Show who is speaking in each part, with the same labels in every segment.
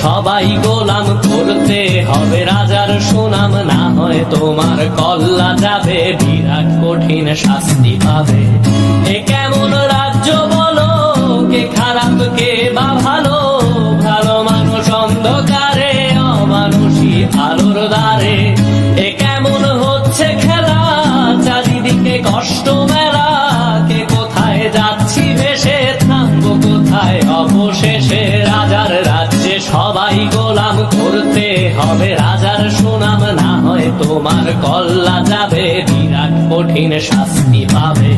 Speaker 1: সবাই গোলাম, করতে হবে রাজার সুনাম, না হয় তোমার কল্লা যাবে, বিরাট কঠিন শাস্তি পাবে। এ কেমন রাজ্য বলো, কে খারাপ কে বা ভালো, ভালো মানুষ অন্ধকারে, অমানুষী আলোর দ্বারে। এ কেমন হচ্ছে খেলা, চারিদিকে কষ্ট মেলা, কে কোথায় যাচ্ছি ভেসে, থামবো কোথায় অবশেষে। রাজার রাজ্যে সবাই গোলাম, করতে হবে রাজার সুনাম, না হয় তোমার কল্লা যাবে, বিরাট কঠিন শাস্তি পাবে।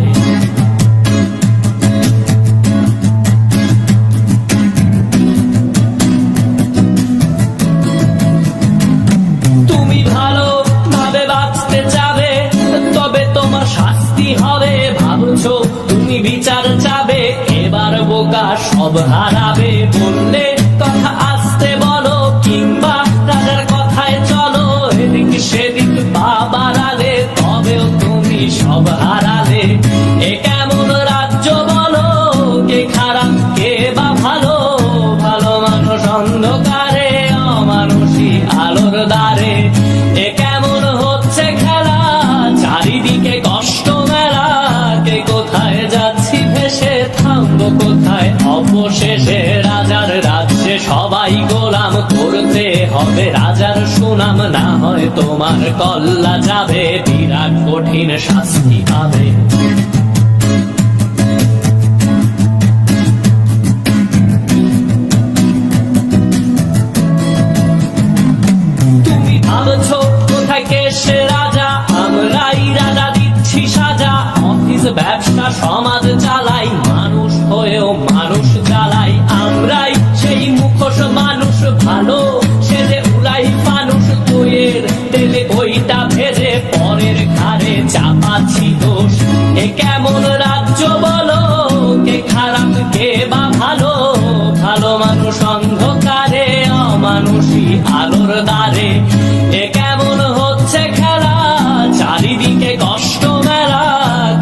Speaker 1: তুমি ভালো ভাবে বাঁচতে চাবে, তবে তোমার শাস্তি হবে। ভাবছো তুমি বিচার চাবে, এবার বোকা সব হারাবে। বললে কথা আসতে বলো, কিংবা রাজার কথায় চলো, এদিক সেদিক পা বাড়ালে, তবেও তুমি সব হারালে। এ কেমন রাজ্য বলো, কে খারাপ কে বা ভালো, ভালো মানুষ অন্ধকারে, অমানুষী আলোর দ্বারে। এ কেমন হচ্ছে খেলা, চারিদিকে কষ্ট মেলা, কে কোথায় যাচ্ছি ভেসে, থামবো কোথায় অবশেষে। রাজার রাজ্যে সবাই গোলাম, করতে হবে রাজার সুনাম, না হয় তোমার কল্লা যাবে, বিরাট কঠিন শাস্তি পাবে। তুমি ভাবছো কোথায় কে সে রাজা, আমরাই রাজা দিচ্ছি সাজা। অফিস ব্যবসা সমাজ চালাই, মানুষ হয়েও মানুষ জ্বালাই। আমরাই সেই মুখোশ মানুষ ভালো, সেজে উড়াই মানুষ দইয়ের তেলে, ওইটা ভেজে পরের ঘাড়ে চাপাচ্ছি দোষ। এ কেমন রাজ্য বলো, কে খারাপ কে বা ভালো, ভালো মানুষ অন্ধকারে, অমানুষী আলোর দ্বারে। এ কেমন হচ্ছে খেলা, চারিদিকে কষ্ট মেলা,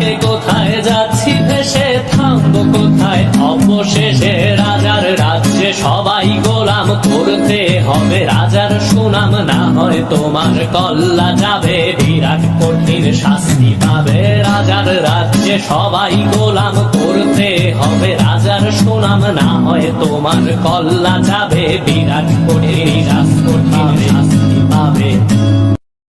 Speaker 1: কে কোথায় যাচ্ছি ভেসে, থামবো কোথায় অবশেষে। রাজার রাজ্যে সবাই গোলাম, করতে হবে রাজার সুনাম, না হয় তোমার কল্লা যাবে, বিরাট কঠিন শাস্তি পাবে। রাজার রাজ্যে সবাই গোলাম, করতে হবে রাজার সুনাম, না হয় তোমার কল্লা যাবে, বিরাট কঠিন শাস্তি পাবে।